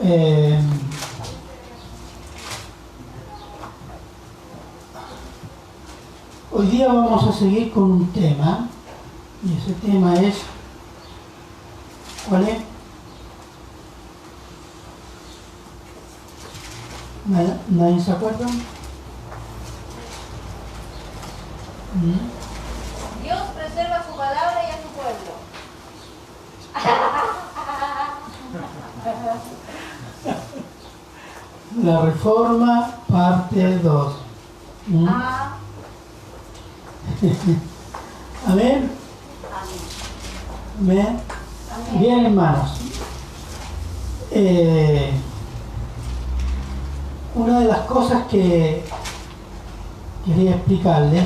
Eh, Hoy día vamos a seguir con un tema, y ese tema es, ¿cuál es? ¿Nadie se acuerda? Dios preserva su palabra y a su pueblo. La Reforma, parte 2. Amén. Amén. Bien, hermanos. Una de las cosas que quería explicarles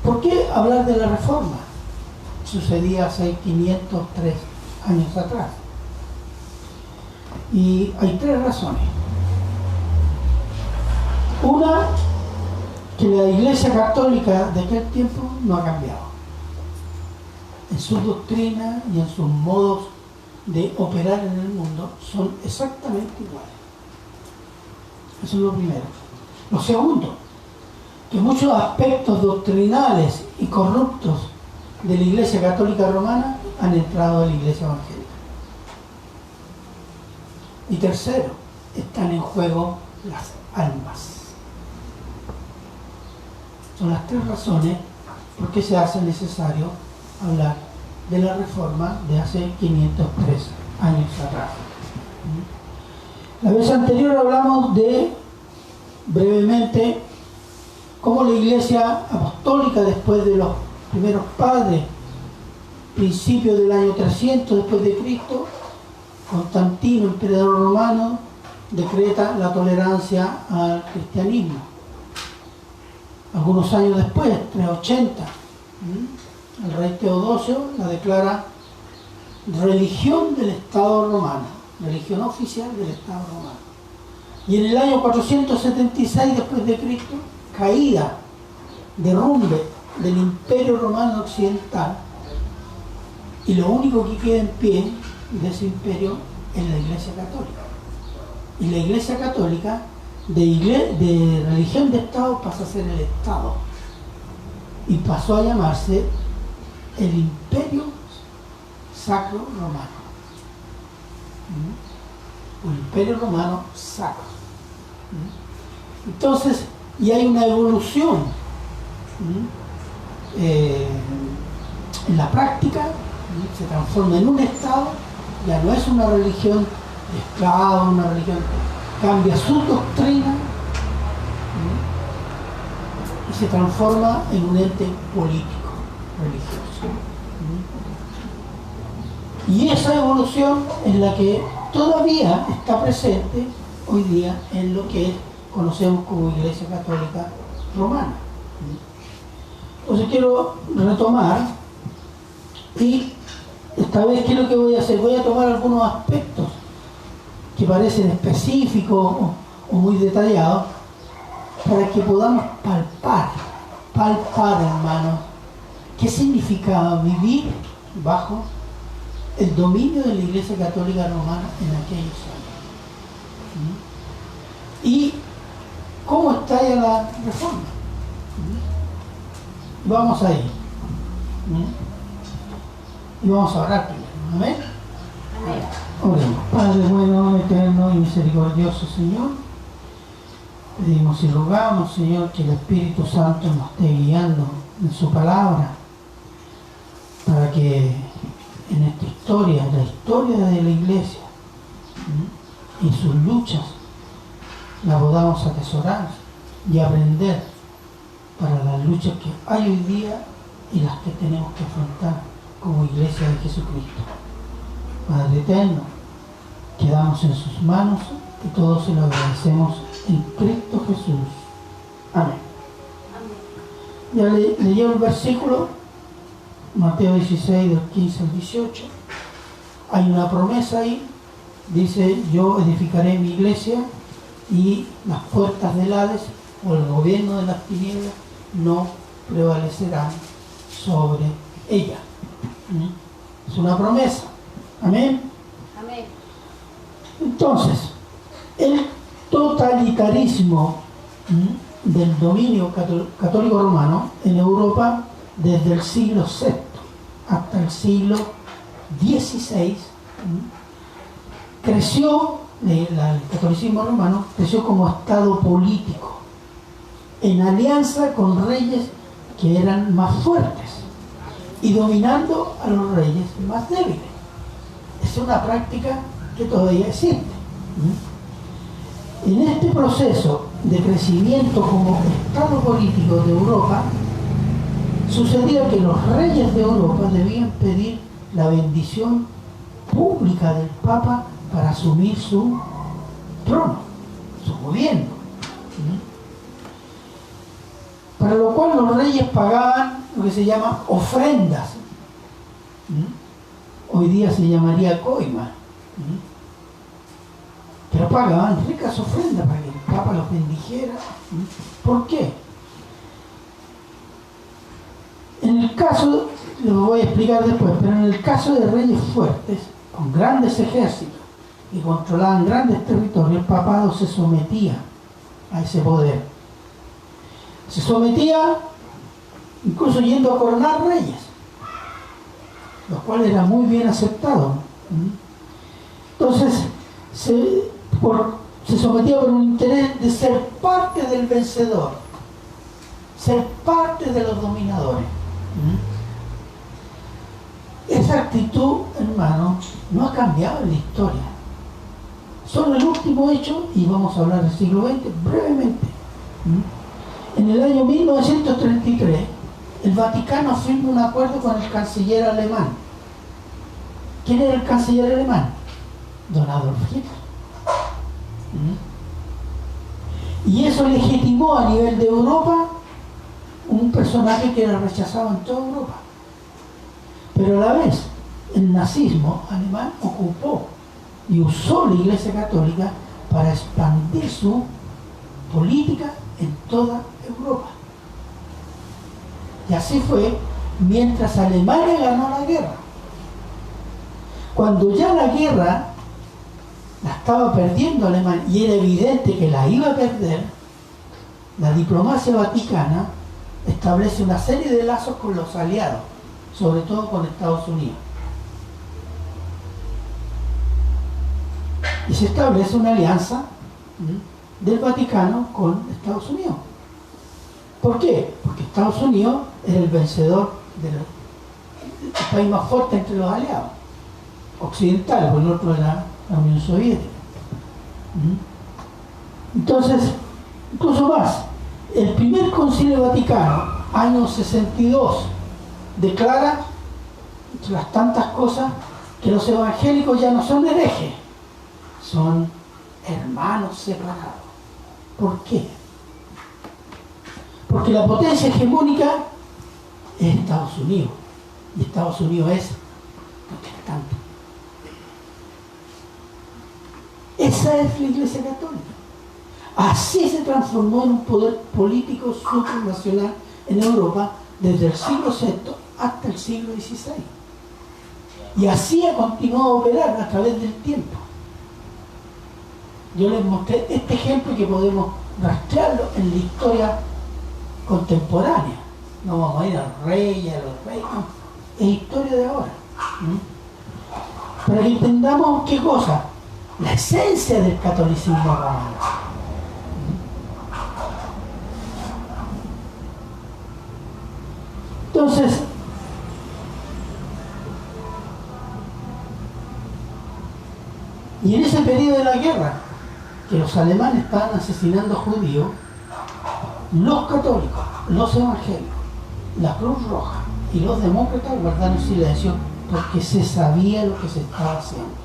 ¿por qué hablar de la Reforma? Sucedía hace 503 años atrás. Y hay tres razones. Una, que la Iglesia Católica de aquel tiempo no ha cambiado. En su doctrina y en sus modos de operar en el mundo son exactamente iguales. Eso es lo primero. Lo segundo, que muchos aspectos doctrinales y corruptos de la Iglesia Católica Romana han entrado a la Iglesia Evangélica. Y tercero, están en juego las almas. Son las tres razones por qué se hace necesario hablar de la Reforma de hace 503 años atrás. La vez anterior hablamos de, brevemente, cómo la Iglesia Apostólica, después de los primeros padres, principios del año 300 después de Cristo, Constantino, emperador romano, decreta la tolerancia al cristianismo. Algunos años después, 380, el rey Teodosio la declara religión del Estado romano, religión oficial del Estado romano. Y en el año 476 después de Cristo, caída, derrumbe del Imperio Romano Occidental, y lo único que queda en pie de ese imperio es la Iglesia Católica. Y la Iglesia Católica de religión de Estado pasa a ser el Estado y pasó a llamarse el Imperio Sacro Romano, o el Imperio Romano Sacro. Entonces, y hay una evolución en la práctica, se transforma en un Estado, ya no es una religión de Estado, una religión, cambia su doctrina y se transforma en un ente político, religioso. Y esa evolución es la que todavía está presente hoy día en lo que conocemos como Iglesia Católica Romana. Entonces quiero retomar, y esta vez, ¿qué es lo que voy a hacer? Voy a tomar algunos aspectos que parecen específicos o muy detallados para que podamos palpar, hermanos, qué significaba vivir bajo el dominio de la Iglesia Católica Romana en aquellos años. Y cómo está ya la Reforma. Vamos a ir. Y vamos a orar primero. Amén. Oremos. Padre bueno, eterno y misericordioso Señor, pedimos y rogamos, Señor, que el Espíritu Santo nos esté guiando en su palabra, para que en esta historia, la historia de la Iglesia y sus luchas, la podamos atesorar y aprender para las luchas que hay hoy día y las que tenemos que afrontar como Iglesia de Jesucristo. Padre eterno, quedamos en sus manos y todos se lo agradecemos en Cristo Jesús. Amén. Ya leí el versículo, Mateo 16, del 15 al 18. Hay una promesa ahí, dice: yo edificaré mi iglesia y las puertas del Hades, o el gobierno de las tinieblas, no prevalecerán sobre ella. Es una promesa. Amén. Amén. Entonces, el totalitarismo del dominio católico romano en Europa desde el siglo VI hasta el siglo XVI creció, el catolicismo romano creció como estado político en alianza con reyes que eran más fuertes y dominando a los reyes más débiles. Es una práctica que todavía existe. En este proceso de crecimiento como estado político de Europa, sucedía que los reyes de Europa debían pedir la bendición pública del Papa para asumir su trono, su gobierno. Para lo cual los reyes pagaban lo que se llama ofrendas. Hoy día se llamaría coima. Pero pagaban ricas ofrendas para que el Papa los bendijera. ¿Por qué? En el caso, lo voy a explicar después, pero en el caso de reyes fuertes, con grandes ejércitos y controlaban grandes territorios, el papado se sometía a ese poder. Se sometía incluso yendo a coronar reyes, los cuales era muy bien aceptado. Entonces, se sometía por un interés de ser parte del vencedor, ser parte de los dominadores. Esa actitud, hermano, no ha cambiado en la historia. Solo el último hecho, y vamos a hablar del siglo XX brevemente. En el año 1933, el Vaticano firma un acuerdo con el canciller alemán. ¿Quién era el canciller alemán? Don Adolf Hitler. Y eso legitimó a nivel de Europa un personaje que era rechazado en toda Europa. Pero a la vez, el nazismo alemán ocupó y usó la Iglesia Católica para expandir su política en toda Europa. Y así fue mientras Alemania ganó la guerra. Cuando ya la guerra la estaba perdiendo Alemania y era evidente que la iba a perder, la diplomacia vaticana establece una serie de lazos con los aliados, sobre todo con Estados Unidos. Y se establece una alianza del Vaticano con Estados Unidos. ¿Por qué? Porque Estados Unidos era el vencedor del país más fuerte entre los aliados occidentales, porque el otro era la Unión Soviética. Entonces, incluso más, el primer Concilio Vaticano, año 62, declara, entre las tantas cosas, que los evangélicos ya no son herejes, son hermanos separados. ¿Por qué? Porque la potencia hegemónica es Estados Unidos, y Estados Unidos es protestante. Esa es la Iglesia Católica. Así se transformó en un poder político supranacional en Europa desde el siglo VI hasta el siglo XVI. Y así ha continuado a operar a través del tiempo. Yo les mostré este ejemplo que podemos rastrearlo en la historia contemporánea. No vamos a ir a los reyes, no. Es historia de ahora. Para que entendamos qué cosa, la esencia del catolicismo romano. Entonces, y en ese periodo de la guerra, que los alemanes estaban asesinando judíos, los católicos, los evangélicos, la Cruz Roja y los demócratas guardaron silencio porque se sabía lo que se estaba haciendo.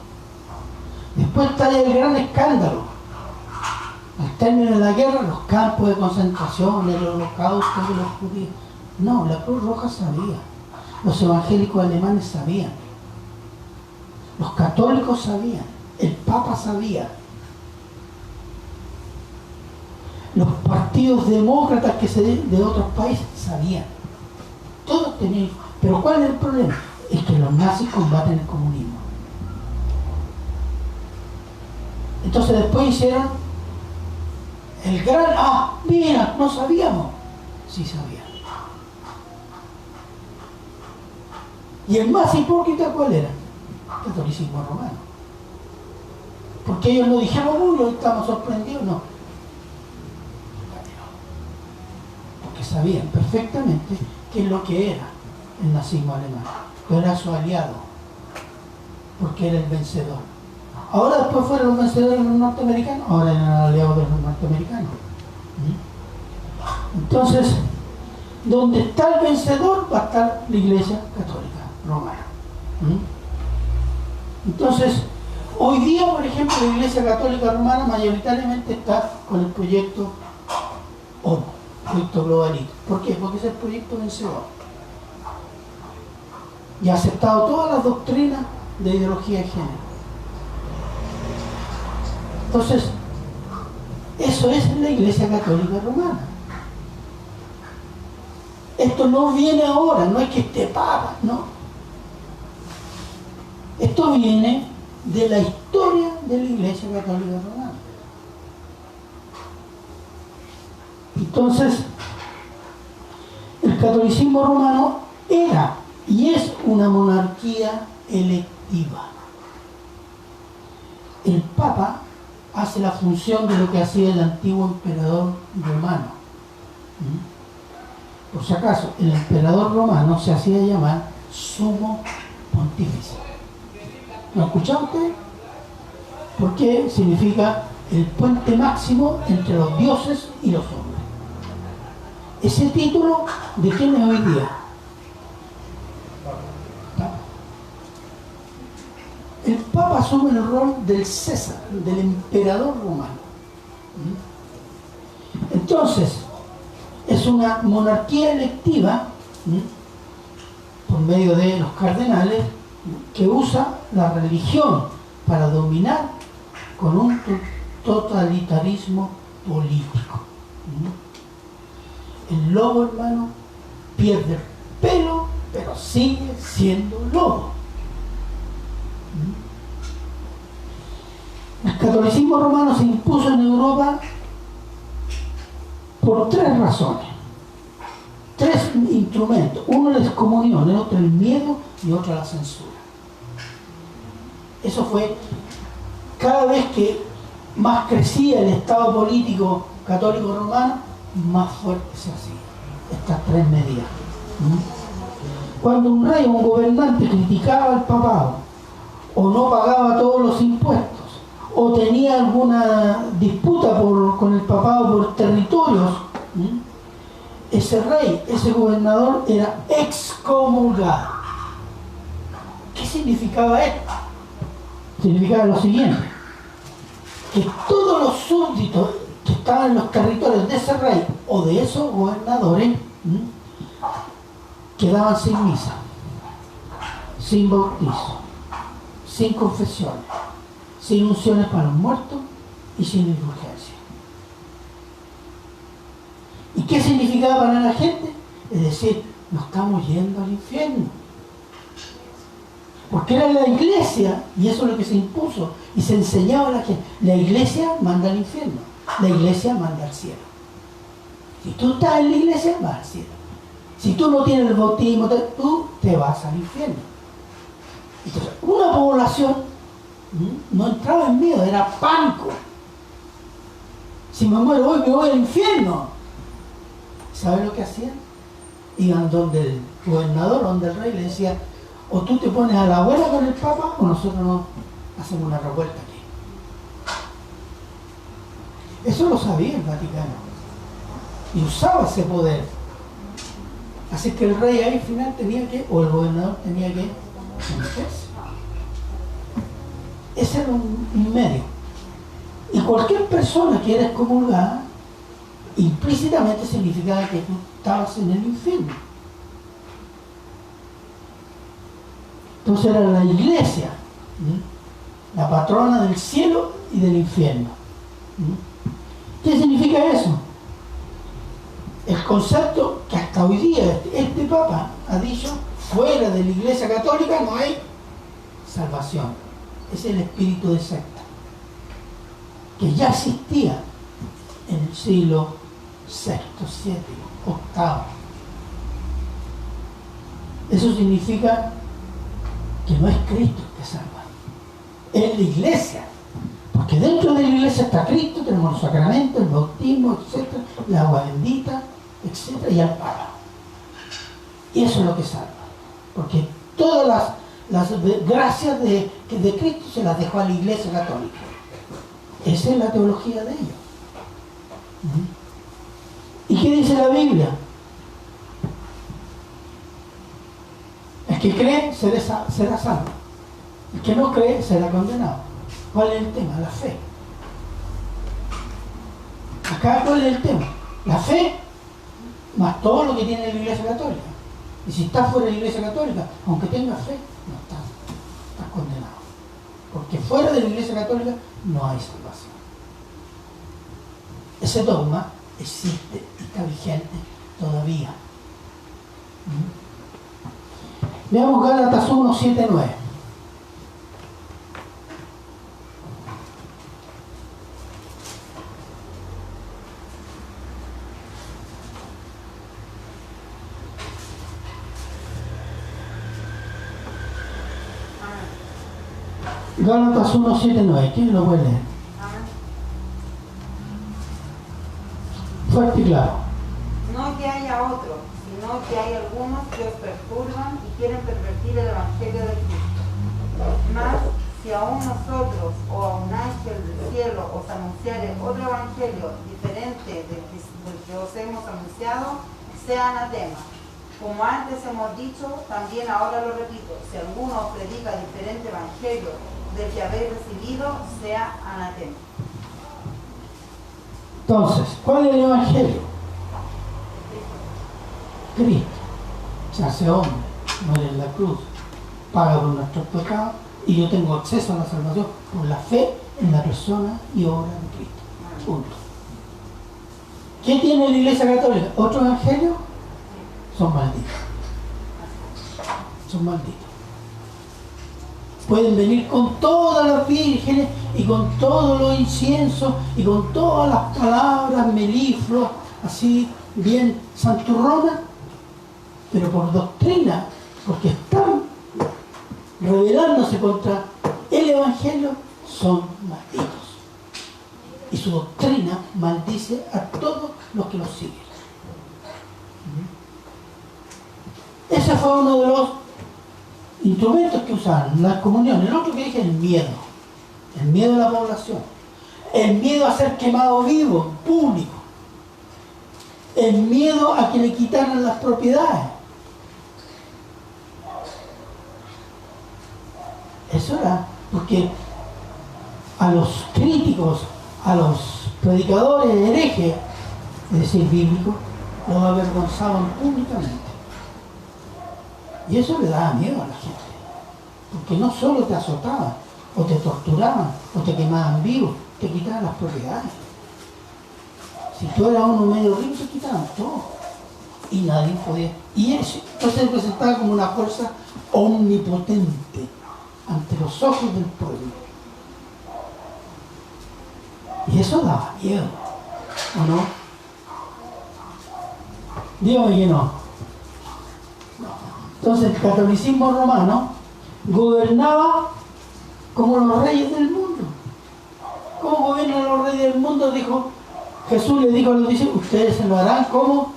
Después está el gran escándalo. Al término de la guerra, los campos de concentración, el holocausto de los judíos. No, la Cruz Roja sabía. Los evangélicos alemanes sabían. Los católicos sabían. El Papa sabía. Los partidos demócratas de otros países sabían. Todos tenían. Pero ¿cuál es el problema? es que los nazis combaten el comunismo. Entonces después hicieron el gran, mira, no sabíamos. Sí sabían. Y el más hipócrita, ¿cuál era? El catolicismo romano. Porque ellos no dijeron, uy, estamos sorprendidos, no. Porque sabían perfectamente qué es lo que era el nazismo alemán. Era su aliado, porque era el vencedor. Ahora después fueron los vencedores los norteamericanos, ahora eran aliados de los norteamericanos. Entonces, donde está el vencedor va a estar la Iglesia Católica Romana. Entonces, hoy día, por ejemplo, la Iglesia Católica Romana mayoritariamente está con el proyecto ONU, proyecto globalista. ¿Por qué? Porque es el proyecto vencedor. Y ha aceptado todas las doctrinas de ideología de género. Entonces, eso es la Iglesia Católica Romana. Esto no viene ahora, no es que esté papa, no. Esto viene de la historia de la Iglesia Católica Romana. Entonces, el catolicismo romano era y es una monarquía electiva. El Papa hace la función de lo que hacía el antiguo emperador romano. Por si acaso, el emperador romano se hacía llamar sumo pontífice. ¿Lo escucharon ustedes? Porque significa el puente máximo entre los dioses y los hombres. Ese título, ¿de quién es hoy día? El Papa asume el rol del César, del emperador romano. Entonces, es una monarquía electiva, por medio de los cardenales, que usa la religión para dominar con un totalitarismo político. El lobo, hermano, pierde el pelo, pero sigue siendo lobo. El catolicismo romano se impuso en Europa por tres razones, tres instrumentos. Uno la excomunión, el otro el miedo y otro la censura. Eso fue cada vez que más crecía el estado político católico romano, más fuerte se hacía estas tres medidas. Cuando un rey o un gobernante criticaba al papado o no pagaba todos los impuestos o tenía alguna disputa con el papado por territorios, ese rey, ese gobernador era excomulgado. ¿Qué significaba esto? Significaba lo siguiente, que todos los súbditos que estaban en los territorios de ese rey o de esos gobernadores quedaban sin misa, sin bautizo, sin confesiones, sin unciones para los muertos y sin indulgencia. ¿Y qué significaba para la gente? Es decir, nos estamos yendo al infierno. Porque era la iglesia, y eso es lo que se impuso, y se enseñaba a la gente. La iglesia manda al infierno, la iglesia manda al cielo. Si tú estás en la iglesia, vas al cielo. Si tú no tienes el bautismo, tú te vas al infierno. Entonces, una población no entraba en miedo, era pánico. Si me muero hoy, me voy al infierno. ¿Sabes lo que hacían? Iban donde el gobernador, donde el rey, le decía: o tú te pones a la buena con el Papa, o nosotros no hacemos una revuelta aquí. Eso lo sabía el Vaticano. Y usaba ese poder. Así que el rey ahí al final tenía que, o el gobernador tenía que someterse. Ese era un medio. Y cualquier persona que era excomulgada, implícitamente significaba que tú estabas en el infierno. Entonces era la iglesia, la patrona del cielo y del infierno. ¿Qué significa eso? El concepto que hasta hoy día este Papa ha dicho fuera de la Iglesia Católica no hay salvación. Es el espíritu de secta, que ya existía en el siglo VI, VII, VIII. Eso significa que no es Cristo el que salva, es la Iglesia. Porque dentro de la Iglesia está Cristo, tenemos los sacramentos, el bautismo, etc., la agua bendita, etc., y al Papa. Y eso es lo que salva. Porque todas las gracias de Cristo se las dejó a la Iglesia Católica. Esa es la teología de ellos. ¿Y qué dice la Biblia? El que cree será salvo. El que no cree será condenado. ¿Cuál es el tema? La fe. Acá, ¿cuál es el tema? La fe más todo lo que tiene la Iglesia Católica. Y si estás fuera de la Iglesia Católica, aunque tengas fe, no estás condenado. Porque fuera de la Iglesia Católica no hay salvación. Ese dogma existe y está vigente todavía. Veamos Gálatas 1, 7, 9. Gálatas 1, 7, 9. ¿Quién lo puede leer? Fuerte y claro. No que haya otro, sino que hay algunos que os perturban y quieren pervertir el Evangelio de Cristo. Mas, si aún nosotros o a un ángel del cielo os anunciare otro Evangelio diferente del que os hemos anunciado, sea anatema. Como antes hemos dicho, también ahora lo repito, si alguno os predica diferente Evangelio del que habéis recibido, sea anatema. Entonces, ¿cuál es el Evangelio? Cristo se hace hombre, muere en la cruz, paga por nuestros pecados, y yo tengo acceso a la salvación por la fe en la persona y obra de Cristo. Punto. ¿Qué tiene la Iglesia Católica? ¿Otro Evangelio? Son malditos. Son malditos. Pueden venir con todas las vírgenes y con todos los inciensos y con todas las palabras melifluas, así bien santurronas, pero por doctrina, porque están rebelándose contra el Evangelio, son malditos. Y su doctrina maldice a todos los que los siguen. Ese fue uno de los instrumentos que usaron, la comunión. El otro que dije, el miedo a la población, el miedo a ser quemado vivo, público, el miedo a que le quitaran las propiedades. Eso era porque a los críticos, a los predicadores herejes, es decir, bíblicos, los avergonzaban públicamente. Y eso le daba miedo a la gente, porque no solo te azotaban, o te torturaban, o te quemaban vivo, te quitaban las propiedades. Si tú eras uno medio rico, te quitaban todo. Y nadie podía. Y eso entonces se presentaba como una fuerza omnipotente ante los ojos del pueblo. Y eso daba miedo, ¿o no? Dígame que no. Entonces el catolicismo romano gobernaba como los reyes del mundo. ¿Cómo gobiernan los reyes del mundo? Jesús le dijo a los discípulos, ustedes se lo harán como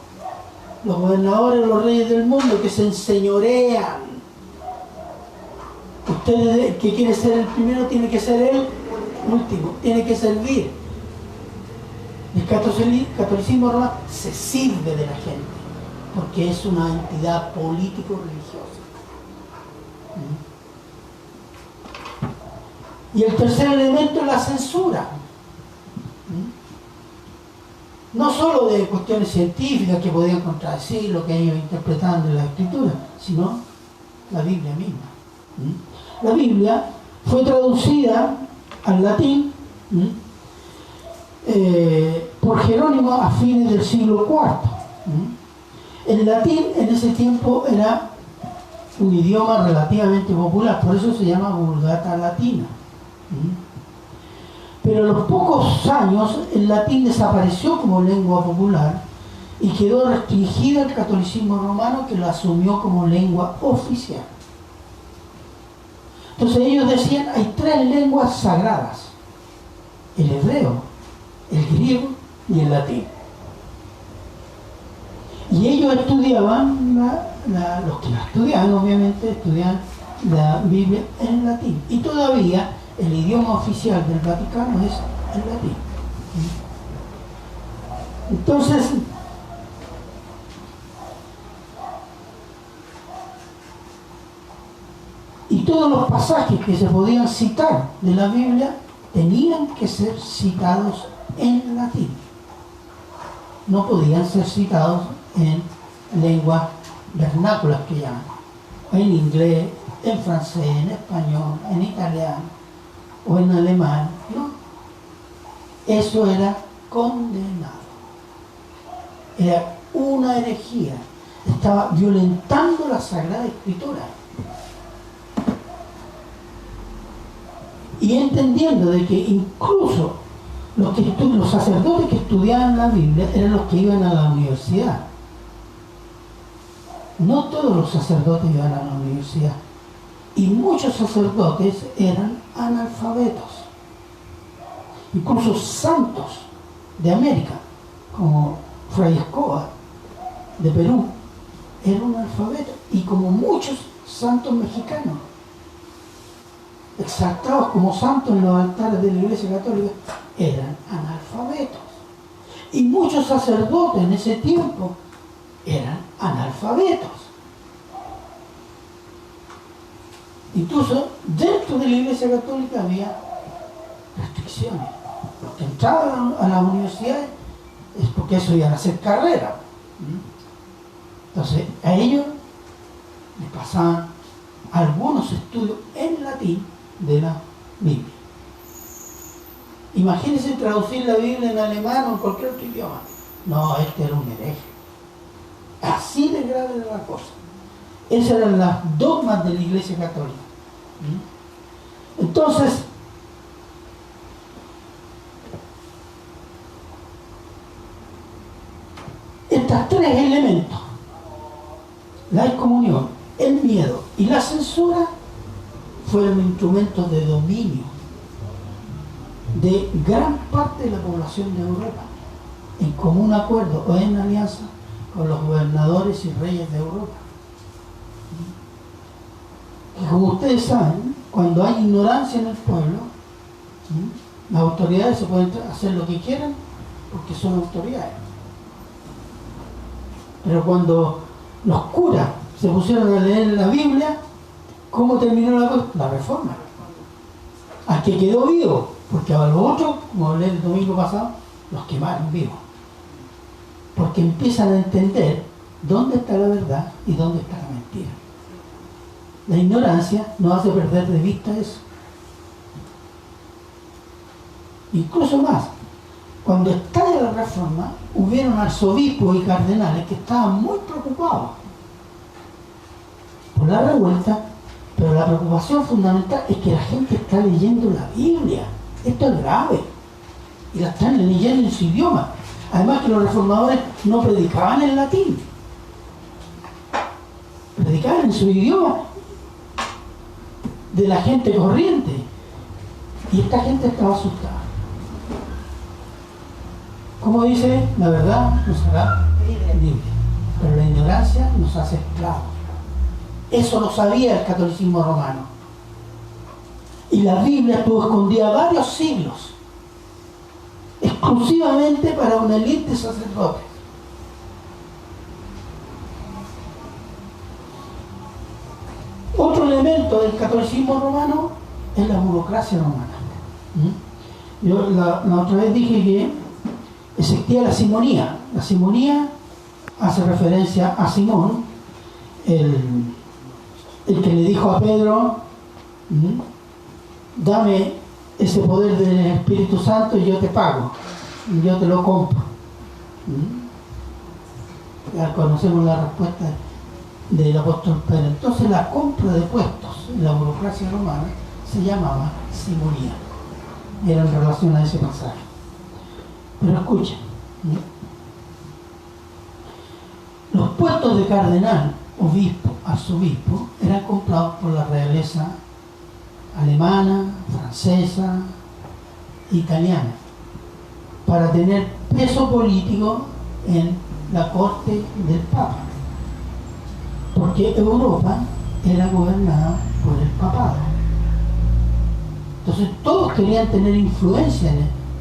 los gobernadores, los reyes del mundo, que se enseñorean. Ustedes, el que quiere ser el primero, tiene que ser el último, tiene que servir. El catolicismo romano se sirve de la gente, porque es una entidad político-religiosa. Y el tercer elemento es la censura. No solo de cuestiones científicas que podían contradecir lo que ellos interpretaban de la Escritura, sino la Biblia misma. La Biblia fue traducida al latín por Jerónimo a fines del siglo IV. El latín en ese tiempo era un idioma relativamente popular, por eso se llama Vulgata Latina. Pero a los pocos años el latín desapareció como lengua popular y quedó restringida al catolicismo romano, que lo asumió como lengua oficial. Entonces ellos decían, hay 3 lenguas sagradas: el hebreo, el griego y el latín. Y ellos estudiaban, los que la estudiaban obviamente, estudiaban la Biblia en latín. Y todavía el idioma oficial del Vaticano es el latín. Entonces, y todos los pasajes que se podían citar de la Biblia tenían que ser citados en latín. No podían ser citados en lenguas vernáculas que llaman, en inglés, en francés, en español, en italiano o en alemán. No, eso era condenado, era una herejía, estaba violentando la Sagrada Escritura. Y entendiendo de que incluso los sacerdotes que estudiaban la Biblia eran los que iban a la universidad. No todos los sacerdotes iban a la universidad. Y muchos sacerdotes eran analfabetos. Incluso santos de América, como Fray Escobar de Perú, era un analfabeto. Y como muchos santos mexicanos, exaltados como santos en los altares de la Iglesia Católica, eran analfabetos. Y muchos sacerdotes en ese tiempo eran analfabetos. Incluso dentro de la Iglesia Católica había restricciones. Los que entraban a las universidades es porque eso iban a hacer carrera. Entonces a ellos les pasaban algunos estudios en latín de la Biblia. Imagínense traducir la Biblia en alemán o en cualquier otro idioma. No, este era un hereje. Así de grave era la cosa. Esas eran las dogmas de la Iglesia Católica. Entonces, estos 3 elementos, la excomunión, el miedo y la censura, fueron instrumentos de dominio de gran parte de la población de Europa, en común acuerdo o en alianza con los gobernadores y reyes de Europa. Y como ustedes saben, cuando hay ignorancia en el pueblo, las autoridades se pueden hacer lo que quieran porque son autoridades. Pero cuando los curas se pusieron a leer la Biblia, ¿cómo terminó la reforma? Al que quedó vivo, porque a los otros, como hablé el domingo pasado, los quemaron vivos. Porque empiezan a entender dónde está la verdad y dónde está la mentira. La ignorancia nos hace perder de vista eso. Incluso más, cuando estalla la reforma, hubieron arzobispos y cardenales que estaban muy preocupados por la revuelta, pero la preocupación fundamental es que la gente está leyendo la Biblia. Esto es grave. Y la están leyendo en su idioma. Además que los reformadores no predicaban en latín. Predicaban en su idioma de la gente corriente. Y esta gente estaba asustada. Como dice, la verdad nos hará libre. Pero la ignorancia nos hace esclavos. Eso lo sabía el catolicismo romano. Y la Biblia estuvo escondida varios siglos, exclusivamente para una élite de sacerdotes. Otro elemento del catolicismo romano es la burocracia romana. Yo la otra vez dije que existía la simonía. La simonía hace referencia a Simón, el que le dijo a Pedro, dame ese poder del Espíritu Santo y yo te pago, y yo te lo compro. Ya conocemos la respuesta del apóstol Pedro. Entonces la compra de puestos en la burocracia romana se llamaba simulía. Era en relación a ese pasaje. Pero escuchen, los puestos de cardenal, obispo, arzobispo, eran comprados por la realeza alemana, francesa, italiana, para tener peso político en la corte del Papa, porque Europa era gobernada por el papado. Entonces todos querían tener influencia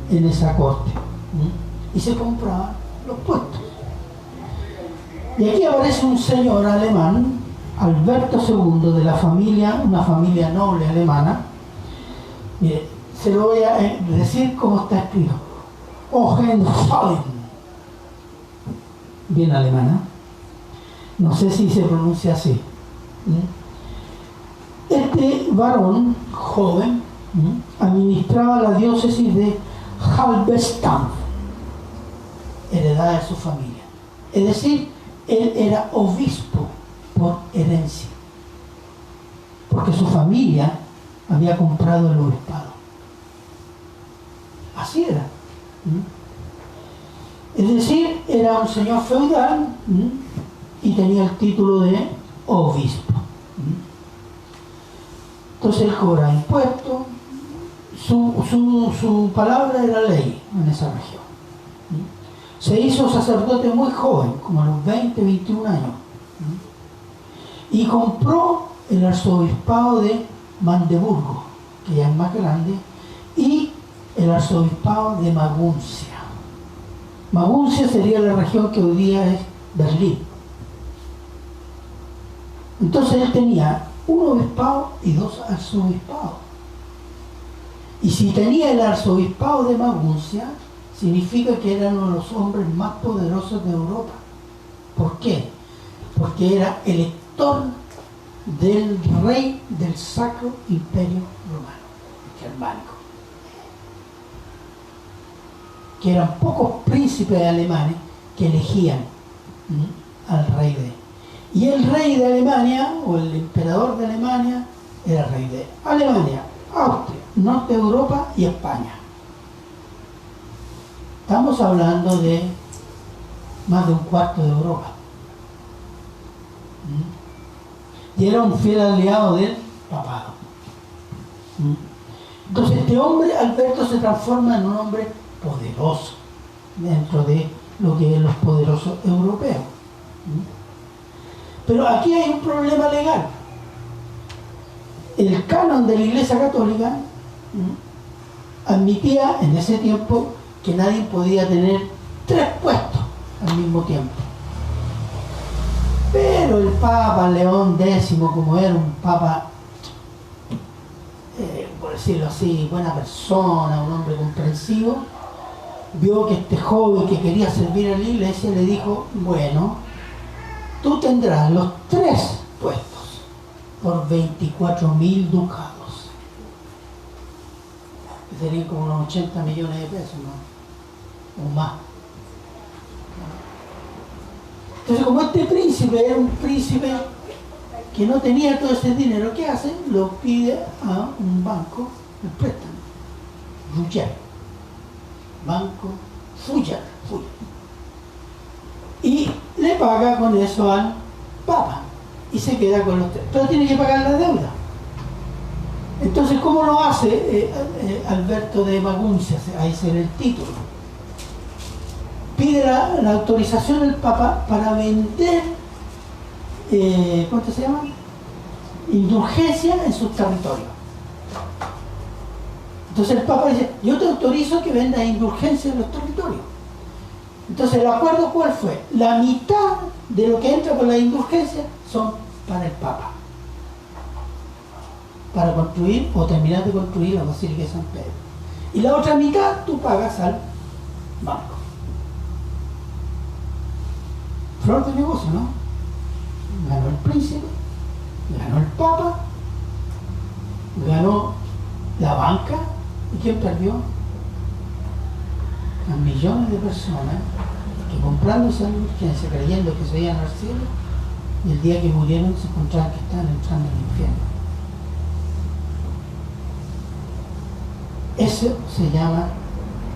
en esa corte, y se compraban los puestos. Y aquí aparece un señor alemán, Alberto II, de la familia, una familia noble alemana. Mire, se lo voy a decir cómo está escrito: Hohenzollern, bien alemana, no sé si se pronuncia así. Este varón joven administraba la diócesis de Halberstadt, heredada de su familia. Es decir, él era obispo por herencia, porque su familia había comprado el obispado. Así era. Es decir, era un señor feudal y tenía el título de obispo. Entonces él cobraba impuestos, su palabra era ley en esa región. Se hizo sacerdote muy joven, como a los 20, 21 años, y compró el arzobispado de Magdeburgo, que ya es más grande, y el arzobispado de Maguncia. Maguncia sería la región que hoy día es Berlín. Entonces él tenía un obispado y 2 arzobispados. Y si tenía el arzobispado de Maguncia, significa que era uno de los hombres más poderosos de Europa. ¿Por qué? Porque era elector del rey del Sacro Imperio Romano, germánico. Que eran pocos príncipes alemanes que elegían al rey de... Y el rey de Alemania, o el emperador de Alemania, era el rey de Alemania, Austria, Norte de Europa y España. Estamos hablando de más de un cuarto de Europa. Y era un fiel aliado del papado. Entonces este hombre, Alberto, se transforma en un hombre poderoso dentro de lo que es los poderosos europeos. Pero aquí hay un problema legal. El canon de la Iglesia Católica admitía en ese tiempo que nadie podía tener 3 puestos al mismo tiempo. Pero el Papa León X, como era un papa, por decirlo así, buena persona, un hombre comprensivo, vio que este joven que quería servir a la Iglesia le dijo: bueno, tú tendrás los 3 puestos por 24.000 ducados. Que serían como unos 80 millones de pesos, ¿no? O más. Entonces, como este príncipe era un príncipe que no tenía todo ese dinero, ¿qué hace? Lo pide a un banco, el préstamo. Fugger. Banco Fugger. Y le paga con eso al Papa. Y se queda con los 3. Pero tiene que pagar la deuda. Entonces, ¿cómo lo hace Alberto de Maguncia? Ahí se ve el título. Pide la autorización del Papa para vender, ¿cuánto se llama? Indulgencia en sus territorios. Entonces el Papa dice: yo te autorizo que vendas indulgencia en los territorios. Entonces el acuerdo, ¿cuál fue? La mitad de lo que entra por la indulgencia son para el Papa, para construir o terminar de construir la Basílica de San Pedro. Y la otra mitad tú pagas al banco. Flor de negocio, ¿no? Ganó el príncipe, ganó el Papa, ganó la banca. ¿Y quién perdió? A millones de personas que, comprando esa indulgencia, creyendo que se iban al cielo, y el día que murieron se encontraban que estaban entrando al infierno. Eso se llama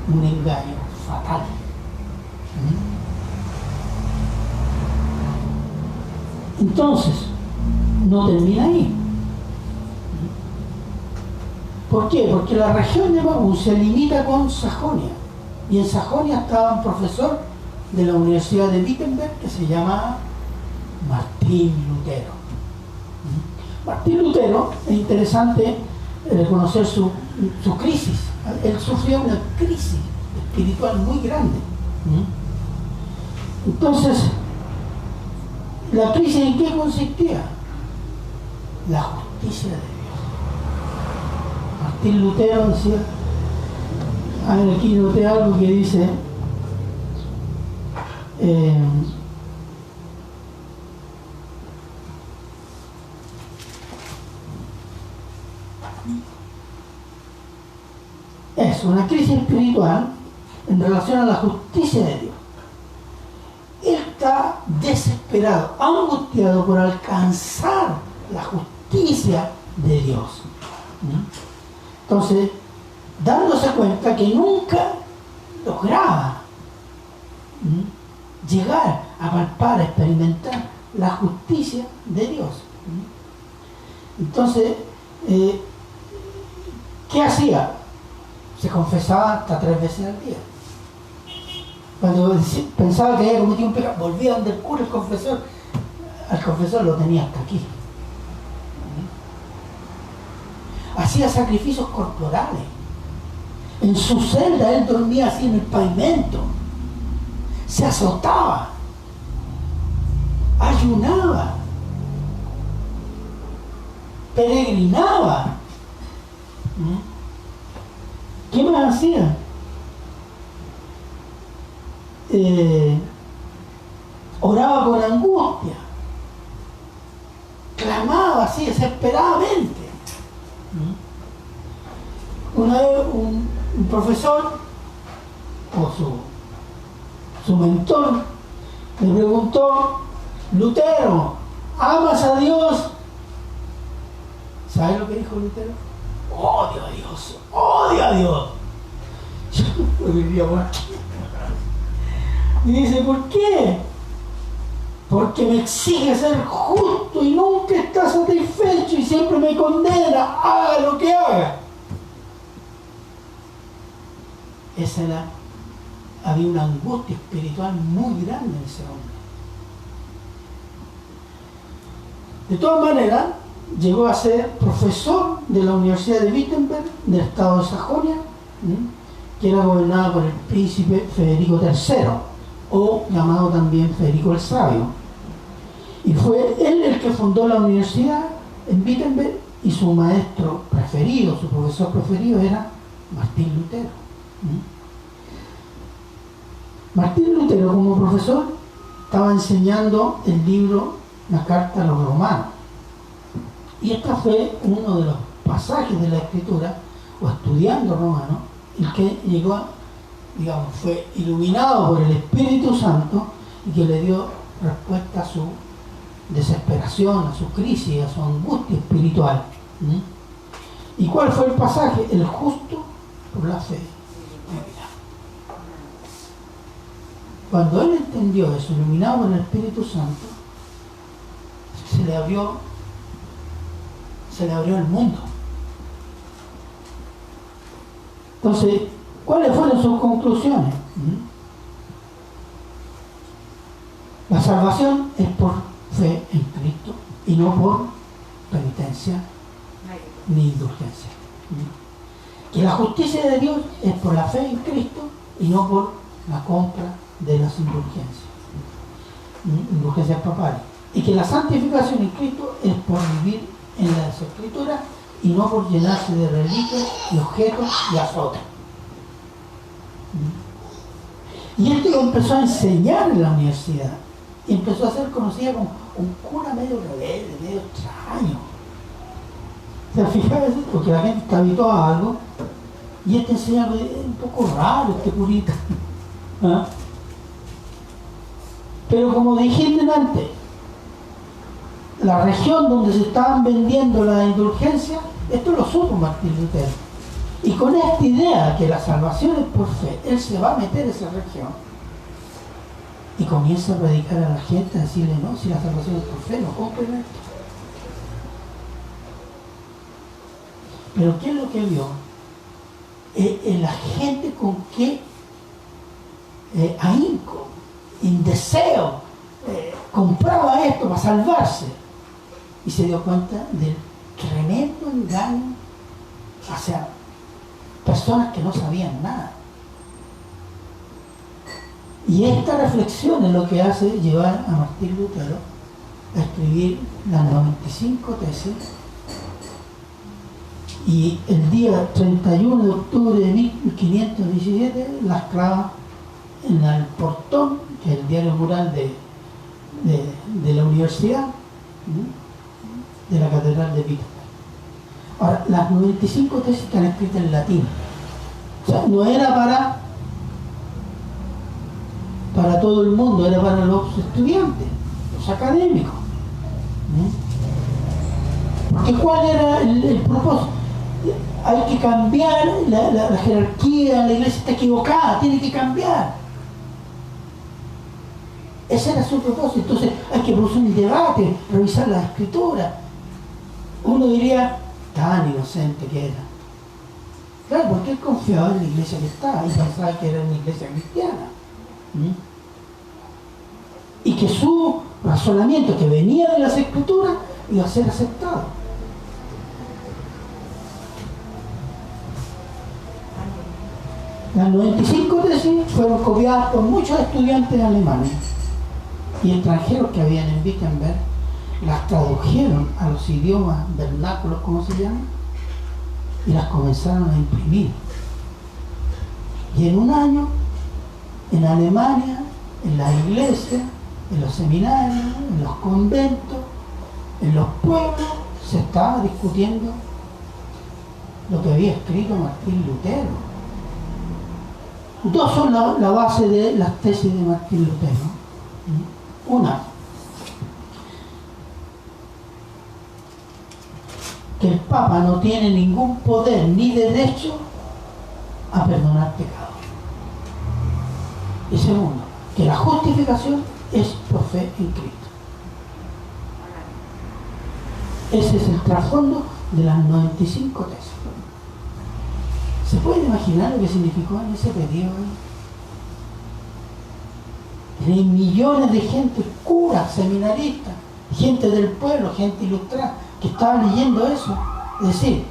un engaño fatal. Entonces, no termina ahí. ¿Por qué? Porque la región de Magún se limita con Sajonia. Y en Sajonia estaba un profesor de la Universidad de Wittenberg que se llama Martín Lutero. Martín Lutero, es interesante reconocer su crisis. Él sufrió una crisis espiritual muy grande. Entonces, ¿la crisis en qué consistía? La justicia de Dios. Martín Lutero decía, a ver, aquí noté algo que dice, es una crisis espiritual en relación a la justicia de Dios. Él está desesperado, angustiado por alcanzar la justicia de Dios. Entonces, dándose cuenta que nunca lograba llegar a palpar, a experimentar la justicia de Dios. Entonces, ¿qué hacía? Se confesaba hasta 3 veces al día. Cuando pensaba que había cometido un pecado, volvía donde el cura, el confesor. Al confesor lo tenía hasta aquí. Hacía sacrificios corporales. En su celda él dormía así en el pavimento. Se azotaba. Ayunaba. Peregrinaba. ¿Qué más hacía? Oraba con angustia. Clamaba así desesperadamente. Una vez un profesor o su mentor le preguntó: Lutero, ¿amas a Dios? ¿Sabes lo que dijo Lutero? Odio a Dios, odio a Dios. Yo lo diría por aquí. Y dice, ¿por qué? Porque me exige ser justo y nunca está satisfecho y siempre me condena, haga lo que haga. Había una angustia espiritual muy grande en ese hombre. De todas maneras, llegó a ser profesor de la Universidad de Wittenberg, del estado de Sajonia, que era gobernada por el príncipe Federico III, o llamado también Federico el Sabio. Y fue él el que fundó la universidad en Wittenberg, y su maestro preferido, su profesor preferido era Martín Lutero. Martín Lutero, como profesor, estaba enseñando el libro La Carta a los Romanos. Y este fue uno de los pasajes de la Escritura, o estudiando Romanos, el que llegó, digamos, fue iluminado por el Espíritu Santo y que le dio respuesta a su desesperación, a su crisis, a su angustia espiritual. ¿Y cuál fue el pasaje? El justo por la fe. Cuando él entendió eso, iluminado por el Espíritu Santo, se le abrió el mundo. Entonces, ¿cuáles fueron sus conclusiones? La salvación es por fe en Cristo y no por penitencia ni indulgencia. Que la justicia de Dios es por la fe en Cristo y no por la compra de las indulgencias papales. Y que la santificación en Cristo es por vivir en las Escrituras y no por llenarse de reliquias y objetos y azotes. Y esto lo empezó a enseñar en la universidad y empezó a ser conocida como un cura medio rebelde, medio extraño. ¿Se fijan? Porque la gente está habituada a algo y este enseña algo un poco raro, este curita. Pero como dije antes, la región donde se estaban vendiendo la indulgencia, esto lo supo Martín Lutero. Y con esta idea que la salvación es por fe, él se va a meter en esa región y comienza a predicar a la gente, a decirle, no, si la salvación es por fe, no compren esto. Pero ¿qué es lo que vio? La gente con qué ahínco, en deseo, compraba esto para salvarse. Y se dio cuenta del tremendo engaño hacia personas que no sabían nada. Y esta reflexión es lo que hace llevar a Martín Lutero a escribir las 95 tesis. Y el día 31 de octubre de 1517 las clava en el portón, que es el diario mural de la universidad, de la catedral de Wittenberg. Ahora, las 95 tesis están escritas en latín. O sea, no era para todo el mundo, era para los estudiantes, los académicos. Porque ¿cuál era el propósito? Hay que cambiar la jerarquía, la iglesia está equivocada, tiene que cambiar. Ese era su propósito. Entonces hay que producir un debate, revisar la escritura. Uno diría, tan inocente que era. Claro, porque él confiaba en la iglesia que estaba y pensaba que era una iglesia cristiana. Y que su razonamiento, que venía de las escrituras, iba a ser aceptado. Las 95 tesis fueron copiadas por muchos estudiantes alemanes y extranjeros que habían en Wittenberg, las tradujeron a los idiomas vernáculos, como se llama, y las comenzaron a imprimir. Y en un año, en Alemania, en las iglesias, en los seminarios, en los conventos, en los pueblos, se estaba discutiendo lo que había escrito Martín Lutero. Dos son la base de las tesis de Martín Lutero. Una, que el Papa no tiene ningún poder ni derecho a perdonar pecados. Y segundo, que la justificación es por fe en Cristo. Ese es el trasfondo de las 95 tesis. ¿Se puede imaginar lo que significó en ese periodo? Hay millones de gente, curas, seminaristas, gente del pueblo, gente ilustrada, que estaba leyendo eso. Es decir,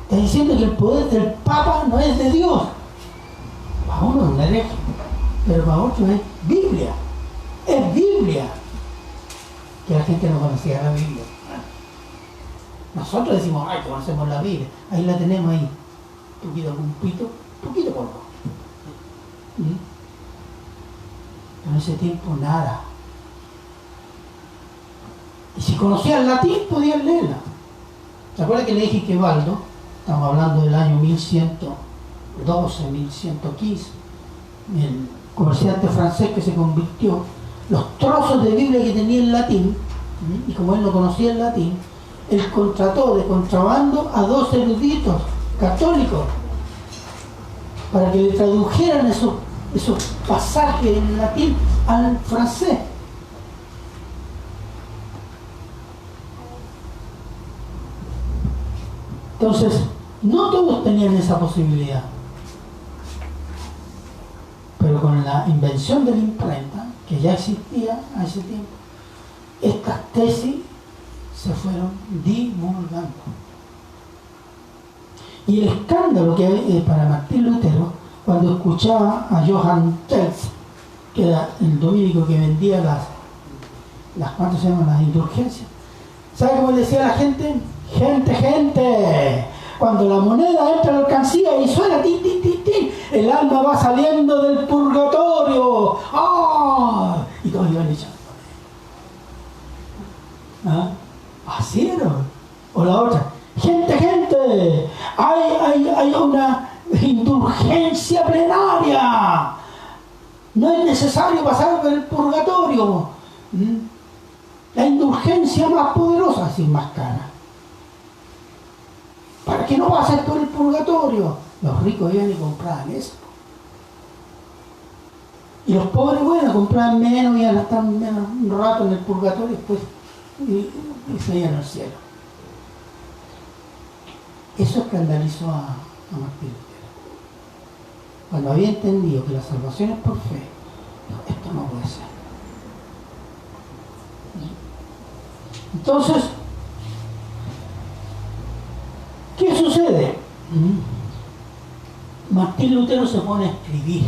está diciendo que el poder del Papa no es de Dios. Para uno es un hereje, pero para otros es Biblia. Es Biblia. Que la gente no conocía la Biblia. Nosotros decimos, ay, que conocemos la Biblia. Ahí la tenemos ahí. Poquito con un poquito polvo. En ese tiempo nada. Y si conocían el latín, podían leerla. ¿Se acuerdan que le dije que Baldo, estamos hablando del año 1112, 1115, el comerciante francés que se convirtió, los trozos de Biblia que tenía en latín, y como él no conocía el latín, él contrató de contrabando a 2 eruditos católicos para que le tradujeran esos pasajes en latín al francés. Entonces, no todos tenían esa posibilidad, pero con la invención de la imprenta, que ya existía a ese tiempo, estas tesis se fueron divulgando. Y el escándalo que para Martín Lutero, cuando escuchaba a Johann Teltz, que era el dominico que vendía ¿cuánto se llaman? Las indulgencias. ¿Sabe cómo le decía a la gente? Gente, cuando la moneda entra en la alcancía y suena tin, tin, tin, tin, el alma va saliendo del purgatorio. ¡Ah! Y todos iban echando. ¿Ah? Así era. O la otra. Gente, hay una indulgencia plenaria. No es necesario pasar por el purgatorio. la indulgencia más poderosa, sin más cara. Para que no pases por el purgatorio. Los ricos iban y compraban eso. Y los pobres, bueno, compraban menos y iban a estar un rato en el purgatorio después y se iban al cielo. Eso escandalizó a Martín Lutero. Cuando había entendido que la salvación es por fe, no, esto no puede ser. Entonces, ¿qué sucede? Martín Lutero se pone a escribir.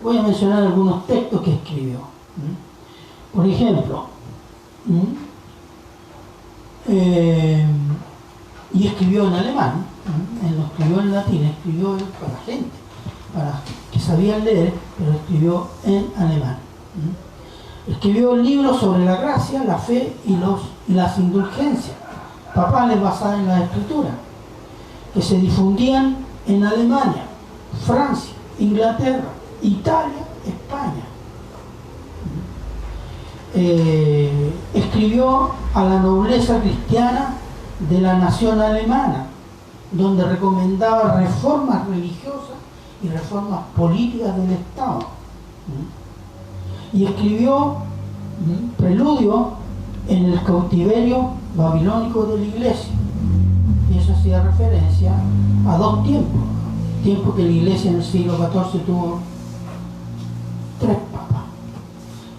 Voy a mencionar algunos textos que escribió. Por ejemplo, y escribió en alemán, no escribió en latín, escribió para la gente, para que sabían leer, pero escribió en alemán. Escribió libros sobre la gracia, la fe y las indulgencias, papales basadas en la Escritura, que se difundían en Alemania, Francia, Inglaterra, Italia, España. Escribió a la nobleza cristiana de la nación alemana, donde recomendaba reformas religiosas y reformas políticas del Estado. Y escribió Preludio en el cautiverio babilónico de la Iglesia. Y eso hacía referencia a dos tiempos. Tiempo que la Iglesia en el siglo XIV tuvo 3 papas.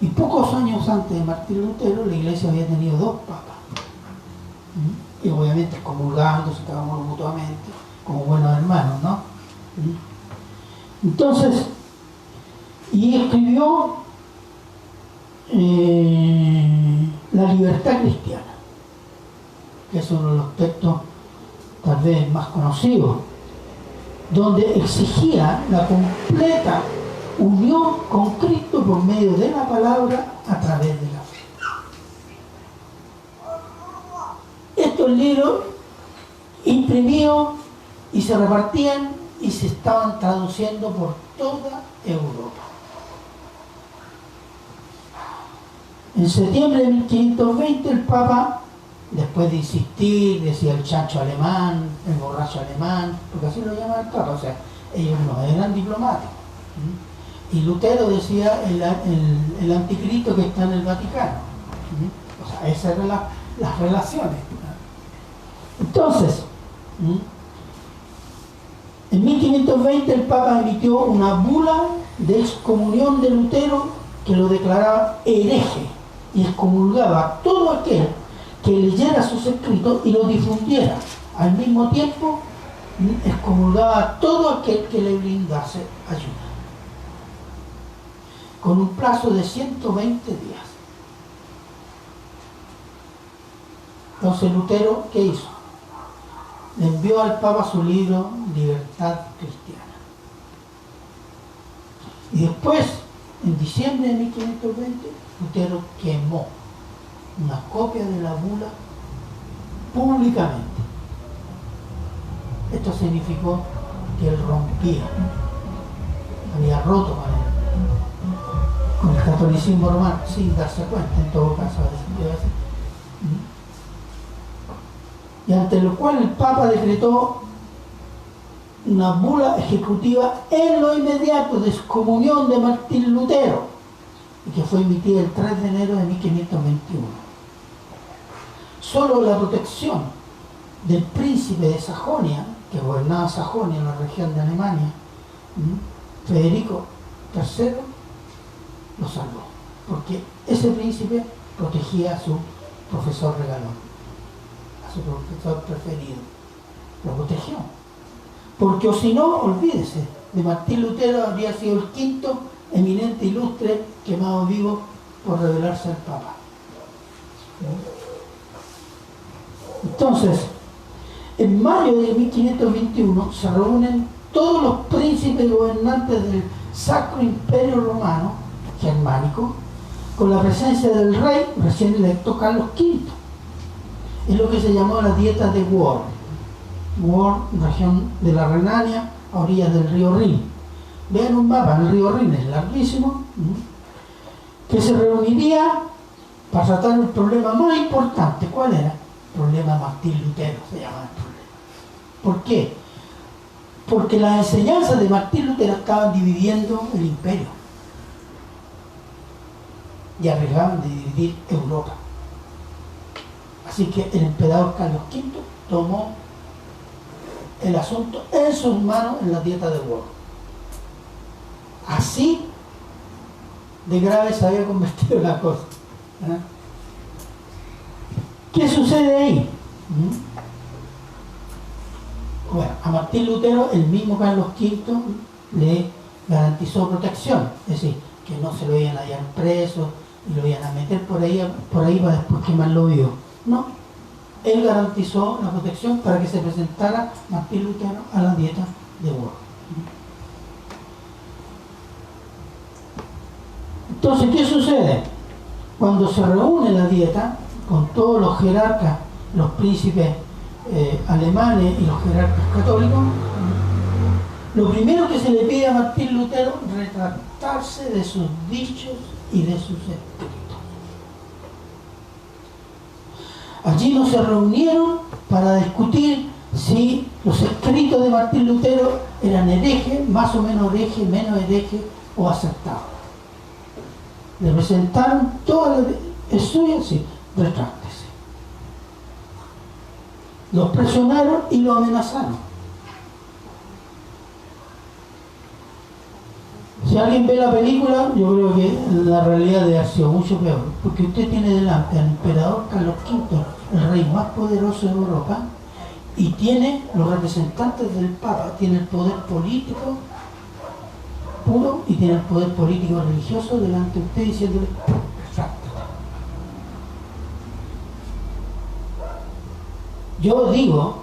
Y pocos años antes de Martín Lutero, la Iglesia había tenido 2 papas. Y obviamente comulgándose cada uno mutuamente, como buenos hermanos, ¿no? Entonces, y escribió La libertad cristiana, que es uno de los textos tal vez más conocidos, donde exigía la completa unión con Cristo por medio de la palabra a través de la fe. Estos libros imprimidos y se repartían y se estaban traduciendo por toda Europa. En septiembre de 1520 el Papa, después de insistir, decía el chancho alemán, el borracho alemán, porque así lo llama el Papa, o sea, ellos no eran diplomáticos. Y Lutero decía el anticristo que está en el Vaticano. O sea, esas eran las relaciones. Entonces, en 1520 el Papa emitió una bula de excomunión de Lutero que lo declaraba hereje y excomulgaba a todo aquel que leyera sus escritos y los difundiera. Al mismo tiempo, excomulgaba a todo aquel que le brindase ayuda. Con un plazo de 120 días. Entonces Lutero, ¿qué hizo? Le envió al Papa su libro Libertad Cristiana. Y después, en diciembre de 1520, Lutero quemó una copia de la bula públicamente. Esto significó que él rompía, había roto con el catolicismo romano, sin darse cuenta, en todo caso. Y ante lo cual el Papa decretó una bula ejecutiva en lo inmediato de excomunión de Martín Lutero, y que fue emitida el 3 de enero de 1521. Solo la protección del príncipe de Sajonia, que gobernaba Sajonia en la región de Alemania, Federico III, lo salvó, porque ese príncipe protegía a su profesor regalón, a su profesor preferido, lo protegió, porque o si no, olvídese, de Martín Lutero habría sido el quinto eminente ilustre quemado vivo por rebelarse al Papa. Entonces, en mayo de 1521 se reúnen todos los príncipes y gobernantes del Sacro Imperio Romano germánico, con la presencia del rey recién electo Carlos V. Es lo que se llamó la dieta de Worms. Worms, región de la Renania, a orillas del río Rin. Vean un mapa, el río Rin es larguísimo, que se reuniría para tratar el problema más importante. ¿Cuál era? El problema de Martín Lutero, se llama el problema. ¿Por qué? Porque las enseñanzas de Martín Lutero estaban dividiendo el imperio y arriesgaban de dividir Europa. Así que el emperador Carlos V tomó el asunto en sus manos en la Dieta de Worms. Así de grave se había convertido la cosa. ¿Verdad? ¿Qué sucede ahí? Bueno, a Martín Lutero el mismo Carlos V le garantizó protección, es decir, que no se lo iban a hallar preso y lo iban a meter por ahí para después quemarlo vivo. No, él garantizó la protección para que se presentara Martín Lutero a la Dieta de Worms. Entonces, ¿qué sucede? Cuando se reúne la Dieta con todos los jerarcas, los príncipes alemanes y los jerarcas católicos, lo primero que se le pide a Martín Lutero es retractarse de sus dichos y de sus escritos. Allí no se reunieron para discutir si los escritos de Martín Lutero eran herejes, más o menos herejes, menos herejes o acertados. Le presentaron todas las suyas, sí, retráctese. Los presionaron y lo amenazaron. Si alguien ve la película, yo creo que la realidad debe haber sido mucho peor, porque usted tiene delante al emperador Carlos V, el rey más poderoso de Europa, y tiene los representantes del Papa, tiene el poder político puro y tiene el poder político religioso delante de usted diciéndole retráctate. Yo digo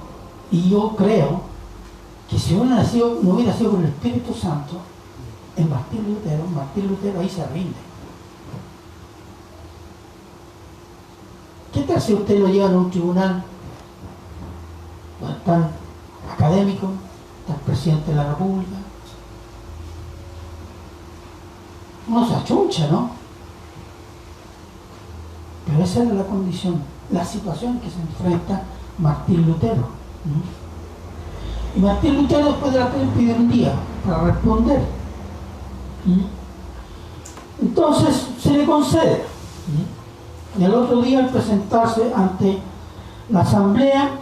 y yo creo que si no hubiera sido por el Espíritu Santo en Martín Lutero ahí se rinde. ¿Qué tal si usted lo lleva a un tribunal donde están académicos, está el presidente de la República? Uno se achuncha, ¿no? Pero esa era la condición, la situación en que se enfrenta Martín Lutero. Y Martín Lutero después de la pena pide un día para responder. Entonces se le concede. Y al otro día, al presentarse ante la asamblea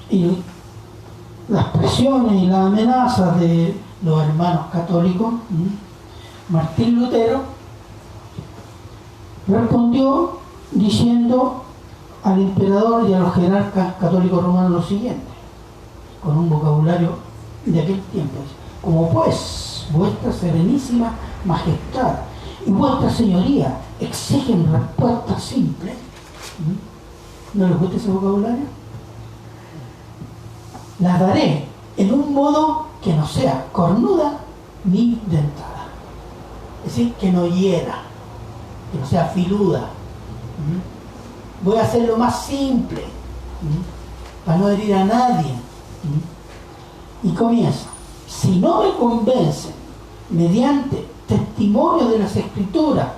y las presiones y las amenazas de los hermanos católicos, Martín Lutero respondió diciendo al emperador y a los jerarcas católicos romanos lo siguiente, con un vocabulario de aquel tiempo: como pues vuestra serenísima majestad y vuestra señoría exigen respuestas simples. ¿No les gusta ese vocabulario? Las daré en un modo que no sea cornuda ni dentada. Es decir, que no hiera, que no sea filuda. Voy a hacerlo más simple, para no herir a nadie. Y comienza: si no me convencen mediante testimonio de las Escrituras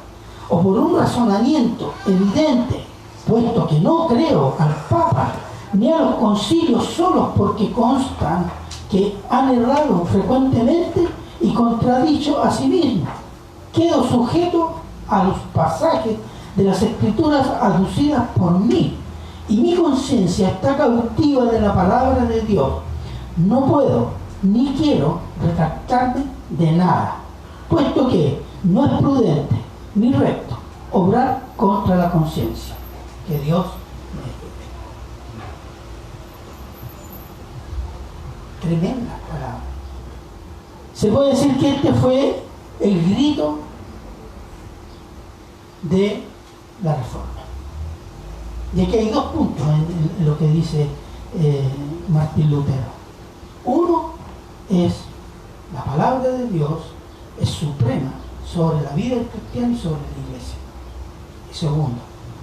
o por un razonamiento evidente, puesto que no creo al Papa ni a los concilios solos porque constan que han errado frecuentemente y contradicho a sí mismos, quedo sujeto a los pasajes de las Escrituras aducidas por mí, y mi conciencia está cautiva de la palabra de Dios. No puedo ni quiero retractarme de nada, puesto que no es prudente ni recto obrar contra la conciencia. Que Dios me ayude. Tremenda palabra. Se puede decir que este fue el grito de la reforma. Y aquí hay dos puntos en lo que dice Martín Lutero. Uno es: la palabra de Dios es suprema sobre la vida del cristiano y sobre la iglesia. Y segundo,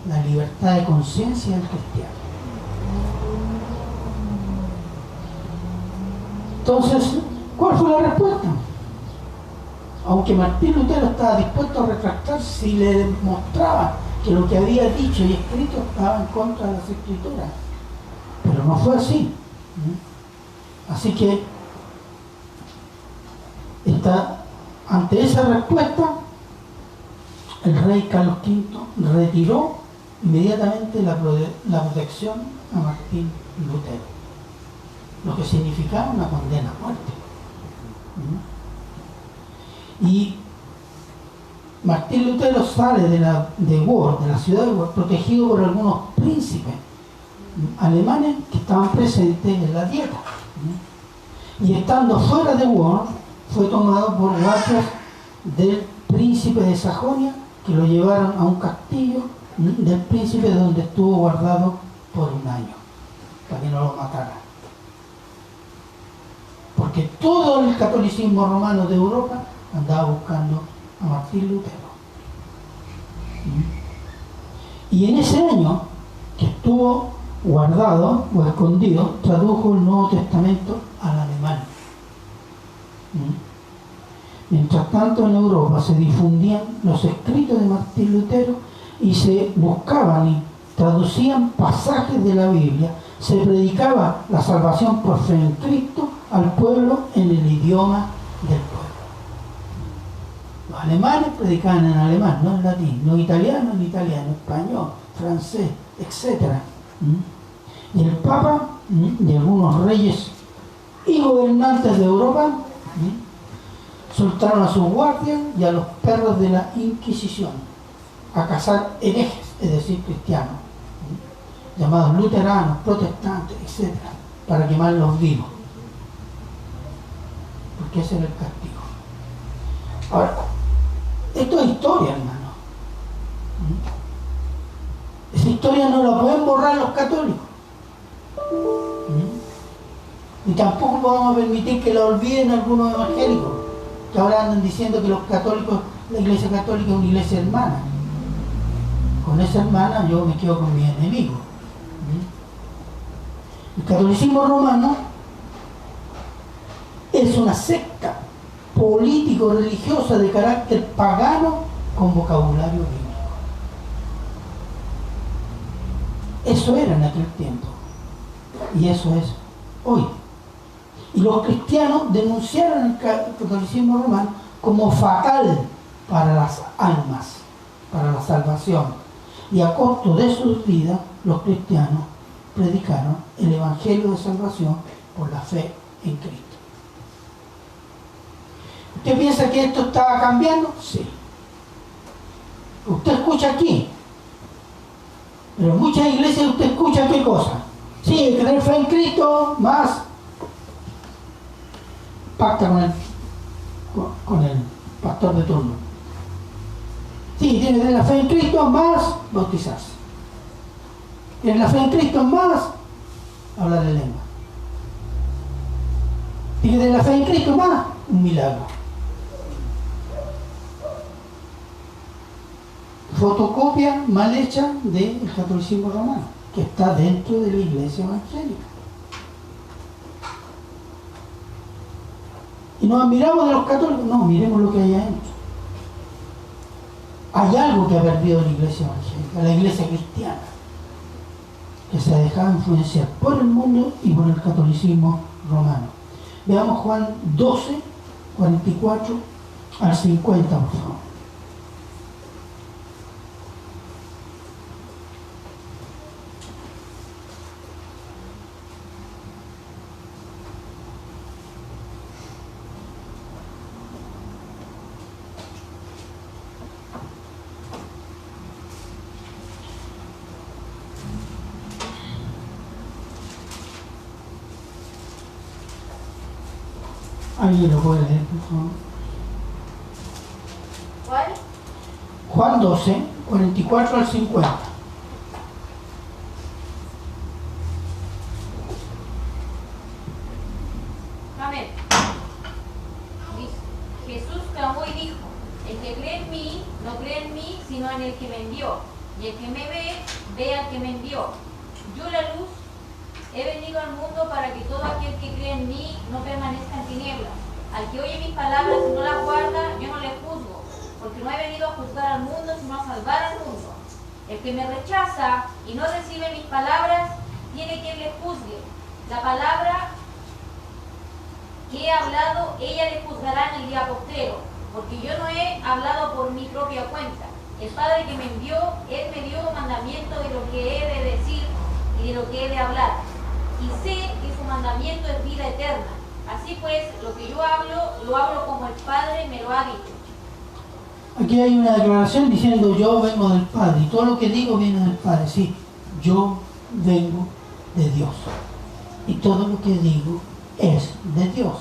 la libertad de conciencia del cristiano. Entonces, ¿cuál fue la respuesta? Aunque Martín Lutero estaba dispuesto a retractarse si le demostraba que lo que había dicho y escrito estaba en contra de las Escrituras. Pero no fue así. Así que ante esa respuesta, el rey Carlos V retiró inmediatamente la protección a Martín Lutero, lo que significaba una condena a muerte. Y Martín Lutero sale de Worms, de la ciudad de Worms, protegido por algunos príncipes alemanes que estaban presentes en la dieta. Y estando fuera de Worms, fue tomado por guardias del príncipe de Sajonia, que lo llevaron a un castillo del príncipe donde estuvo guardado por un año, para que no lo mataran. Porque todo el catolicismo romano de Europa andaba buscando a Martín Lutero. Y en ese año que estuvo guardado o escondido, tradujo el Nuevo Testamento al alemán. Mientras tanto, en Europa se difundían los escritos de Martín Lutero y se buscaban y traducían pasajes de la Biblia. Se predicaba la salvación por fe en Cristo al pueblo en el idioma del pueblo. Los alemanes predicaban en alemán, no en latín, los italianos en italiano, español, francés, etc. Y el Papa y algunos reyes y gobernantes de Europa soltaron a sus guardias y a los perros de la Inquisición a cazar herejes, es decir, cristianos, llamados luteranos, protestantes, etc., para quemarlos vivos, porque ese era el castigo. Ahora, esto es historia, hermano. Esa historia no la pueden borrar los católicos. Y tampoco vamos a permitir que la olviden algunos evangélicos, que ahora andan diciendo que los católicos, la Iglesia Católica es una iglesia hermana. Con esa hermana yo me quedo con mis enemigos. El catolicismo romano es una secta político-religiosa de carácter pagano con vocabulario bíblico. Eso era en aquel tiempo y eso es hoy. Y los cristianos denunciaron el catolicismo romano como fatal para las almas, para la salvación. Y a costo de sus vidas, los cristianos predicaron el evangelio de salvación por la fe en Cristo. ¿Usted piensa que esto estaba cambiando? Sí. Usted escucha aquí, pero en muchas iglesias usted escucha ¿qué cosa? Sí, hay que tener fe en Cristo, más pacta con el pastor de turno. Sí, tiene que tener la fe en Cristo, más bautizarse. Tiene la fe en Cristo, más hablar de lengua. Tiene que tener la fe en Cristo, más un milagro. Fotocopia mal hecha del catolicismo romano, que está dentro de la iglesia evangélica. Y nos admiramos de los católicos, no, miremos lo que hay adentro. Hay algo que ha perdido la iglesia evangélica, la iglesia cristiana, que se ha dejado influenciar por el mundo y por el catolicismo romano. Veamos Juan 12, 44 al 50, por favor. ¿Alguien lo puede leer, por favor? ¿Cuál? Juan 12, 44 al 50. Amén. Jesús clamó y dijo: el que cree en mí, no cree en mí, sino en el que me envió. Y el que me ve, ve al que me envió. Yo, la luz, he venido al mundo para que todo aquel que cree en mí no permanezca en tinieblas. Al que oye mis palabras y no las guarda, yo no le juzgo, porque no he venido a juzgar al mundo, sino a salvar al mundo. El que me rechaza y no recibe mis palabras, tiene quien le juzgue. La palabra que he hablado, ella le juzgará en el día postrero, porque yo no he hablado por mi propia cuenta. El Padre que me envió, Él me dio mandamiento de lo que he de decir y de lo que he de hablar. Y sé que su mandamiento es vida eterna. Así pues, lo que yo hablo, lo hablo como el Padre me lo ha dicho. Aquí hay una declaración diciendo yo vengo del Padre, y todo lo que digo viene del Padre. Sí, yo vengo de Dios, y todo lo que digo es de Dios.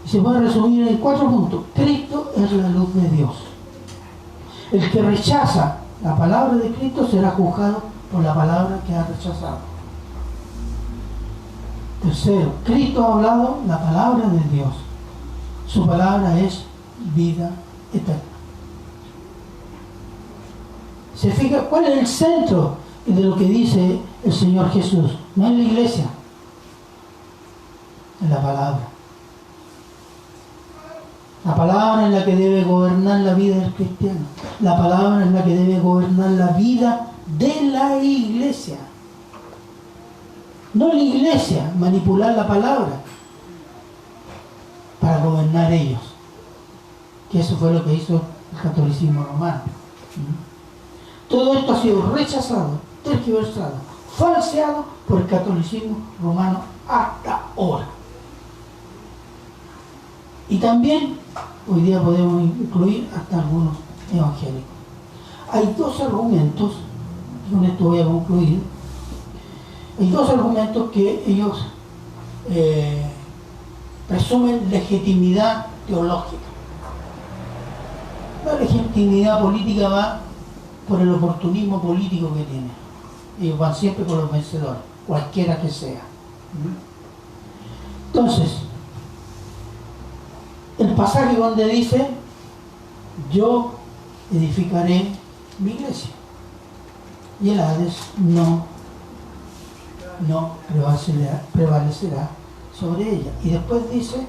Y se puede resumir en 4 puntos. Cristo es la luz de Dios. El que rechaza la palabra de Cristo será juzgado por la palabra que ha rechazado. Tercero, Cristo ha hablado la palabra de Dios. Su palabra es vida eterna. ¿Se fija cuál es el centro de lo que dice el Señor Jesús? No es la iglesia, es la palabra. La palabra es la que debe gobernar la vida del cristiano. La palabra es la que debe gobernar la vida de la iglesia. No la iglesia manipular la palabra para gobernar ellos. Que eso fue lo que hizo el catolicismo romano. Todo esto ha sido rechazado, tergiversado, falseado por el catolicismo romano hasta ahora. Y también hoy día podemos incluir hasta algunos evangélicos. Hay 2 argumentos, y con esto voy a concluir. Hay 2 argumentos que ellos presumen legitimidad teológica. La legitimidad política va por el oportunismo político que tienen. Ellos van siempre con los vencedores, cualquiera que sea. Entonces, el pasaje donde dice, yo edificaré mi iglesia, y el Hades no prevalecerá sobre ella. Y después dice,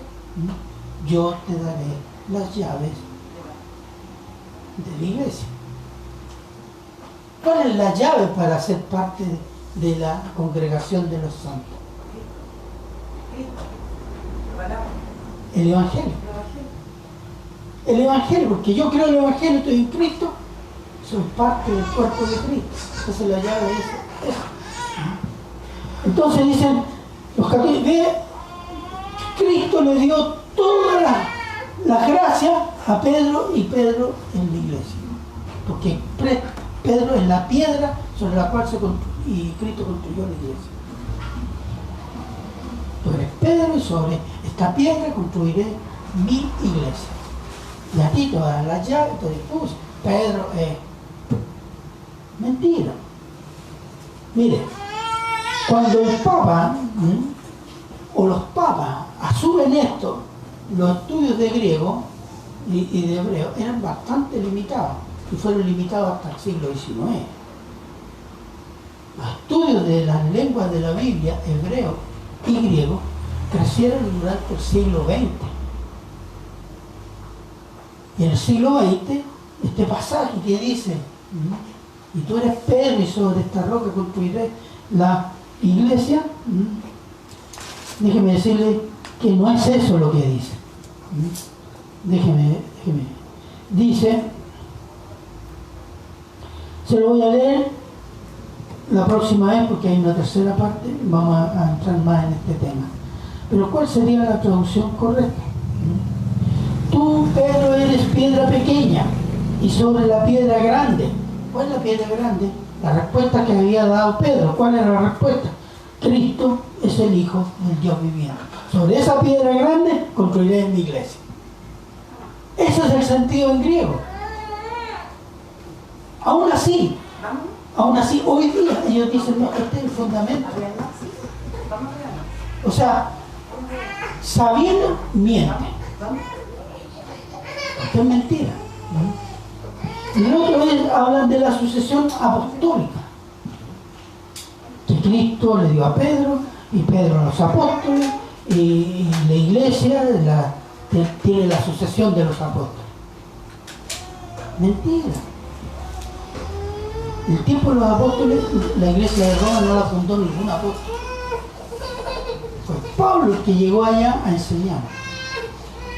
yo te daré las llaves de la iglesia. ¿Cuál es la llave para ser parte de la congregación de los santos? El Evangelio. El Evangelio, porque yo creo en el Evangelio, estoy en Cristo, soy parte del cuerpo de Cristo. Entonces la llave es eso. Entonces dicen los católicos, Cristo le dio toda la gracia a Pedro, y Pedro en la iglesia. Porque Pedro es la piedra sobre la cual y Cristo construyó la iglesia. Tú eres Pedro, y sobre esta piedra construiré mi iglesia. Y a ti te van a dar las llaves, tú eres Pedro es mentira. Mire, cuando el Papa o los papas asumen esto, los estudios de griego y de hebreo eran bastante limitados, y fueron limitados hasta el siglo XIX. Los estudios de las lenguas de la Biblia, hebreo y griego, crecieron durante el siglo XX. Y en el siglo XX, este pasaje que dice, y tú eres Pedro, y sobre esta roca construiré la iglesia, déjeme decirle que no es eso lo que dice. Déjeme. Dice, se lo voy a leer la próxima vez porque hay una tercera parte, vamos a entrar más en este tema. Pero ¿cuál sería la traducción correcta? Tú, Pedro, eres piedra pequeña, y sobre la piedra grande. ¿Cuál es la piedra grande? La respuesta que había dado Pedro. ¿Cuál era la respuesta? Cristo es el Hijo del Dios viviente. Sobre esa piedra grande construiré mi iglesia. Ese es el sentido en griego. Aún así, hoy día ellos dicen, no, este es el fundamento. O sea, sabiendo, miente. Esto es mentira. Y el otro es, hablan de la sucesión apostólica, que Cristo le dio a Pedro, y Pedro a los apóstoles, y la iglesia tiene la sucesión de los apóstoles. Mentira. En el tiempo de los apóstoles, la iglesia de Roma no la fundó ningún apóstol. Fue Pablo el que llegó allá a enseñar.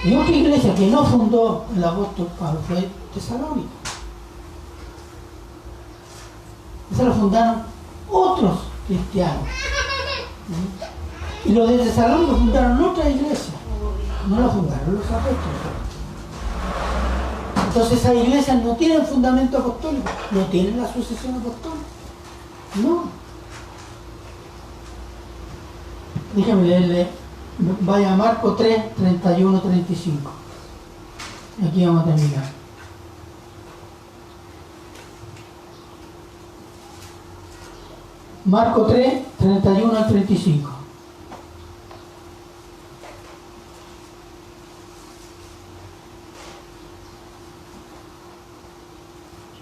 Y otra iglesia que no fundó el apóstol Pablo fue Tesalónica. Esa la fundaron otros cristianos. Y los de Tesalónica fundaron otra iglesia. No la fundaron los apóstoles. Entonces esas iglesias no tienen fundamento apostólico, no tienen la sucesión apostólica. No. Déjame leerle, vaya a Marco 3, 31, 35. Aquí vamos a terminar. Marco 3, 31 al 35.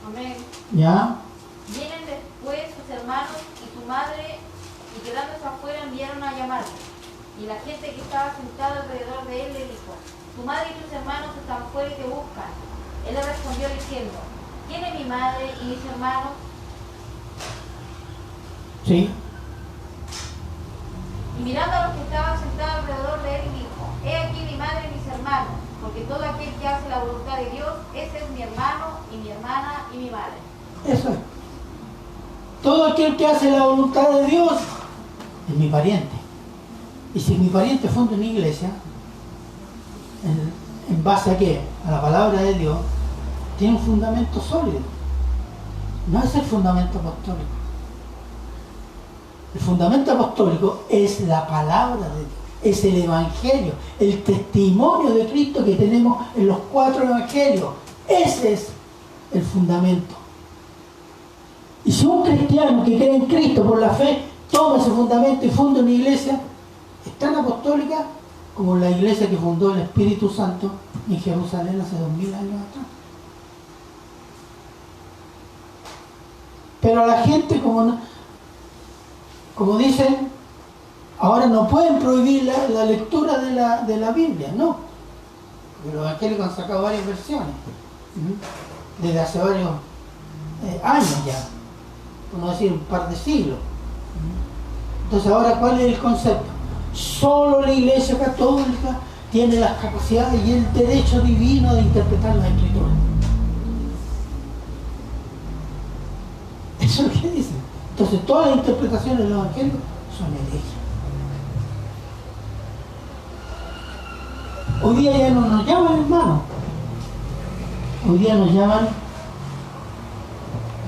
Amén. ¿Ya? Vienen después sus hermanos y su madre, y quedándose afuera enviaron a llamarle. Y la gente que estaba sentada alrededor de él le dijo: tu madre y tus hermanos están fuera y te buscan. Él le respondió diciendo: ¿quién es mi madre y mis hermanos? Sí. Y mirando a los que estaban sentados alrededor de él, dijo: he aquí mi madre y mis hermanos, porque todo aquel que hace la voluntad de Dios, ese es mi hermano y mi hermana y mi madre. Eso es. Todo aquel que hace la voluntad de Dios es mi pariente. Y si mi pariente funda una iglesia, ¿en base a qué? A la palabra de Dios, tiene un fundamento sólido. No es el fundamento apostólico. El fundamento apostólico es la palabra de Dios, es el evangelio, el testimonio de Cristo que tenemos en los 4 evangelios. Ese es el fundamento. Y si un cristiano que cree en Cristo por la fe toma ese fundamento y funda una iglesia, es tan apostólica como la iglesia que fundó el Espíritu Santo en Jerusalén hace 2000 años atrás. Pero a la gente, como dicen, ahora no pueden prohibir la lectura de la Biblia, no. Porque los evangélicos han sacado varias versiones, desde hace varios años ya, por no decir un par de siglos. Entonces ahora, ¿cuál es el concepto? Solo la Iglesia Católica tiene las capacidades y el derecho divino de interpretar las Escrituras. Eso es lo que dicen. Entonces todas las interpretaciones de los evangelios son herejes. Hoy día ya no nos llaman hermanos. Hoy día nos llaman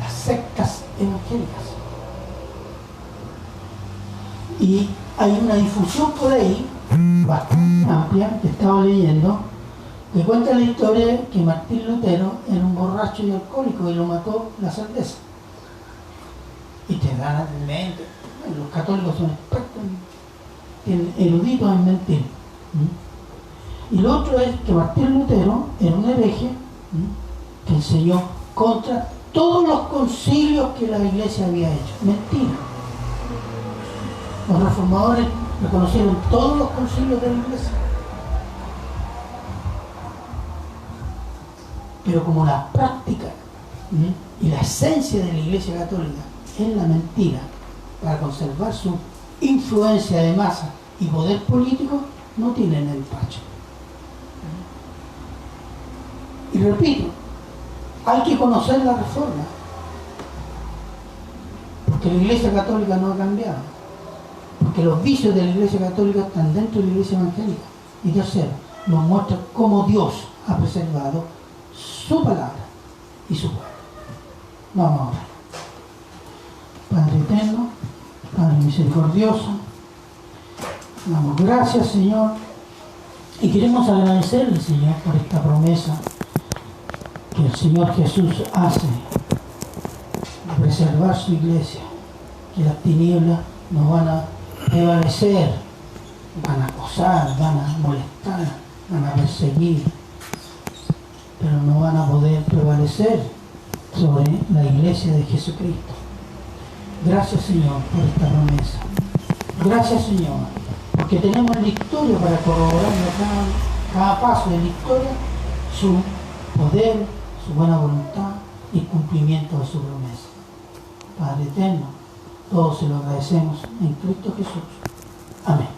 las sectas evangélicas. Y hay una difusión por ahí bastante amplia que estaba leyendo, que cuenta la historia que Martín Lutero era un borracho y alcohólico y lo mató la cerveza. Y te dan en mente, los católicos son expertos, eruditos en mentir. Y lo otro es que Martín Lutero era un hereje que enseñó contra todos los concilios que la iglesia había hecho. Mentira. Los reformadores reconocieron todos los concilios de la iglesia. Pero como la práctica y la esencia de la iglesia católica es la mentira, para conservar su influencia de masa y poder político, no tienen empacho. Y repito, hay que conocer la reforma, porque la iglesia católica no ha cambiado, porque los vicios de la iglesia católica están dentro de la iglesia evangélica. Y tercero, nos muestra cómo Dios ha preservado su palabra y su pueblo. Vamos a orar. Padre eterno, Padre misericordioso, damos gracias, Señor, y queremos agradecerle, Señor, por esta promesa que el Señor Jesús hace de preservar su iglesia, que las tinieblas no van a prevalecer, van a acosar, van a molestar, van a perseguir, pero no van a poder prevalecer sobre la iglesia de Jesucristo. Gracias, Señor, por esta promesa. Gracias, Señor, porque tenemos en la historia para corroborar cada paso de la historia su poder, su buena voluntad y cumplimiento de su promesa. Padre eterno, todo se lo agradecemos en Cristo Jesús. Amén.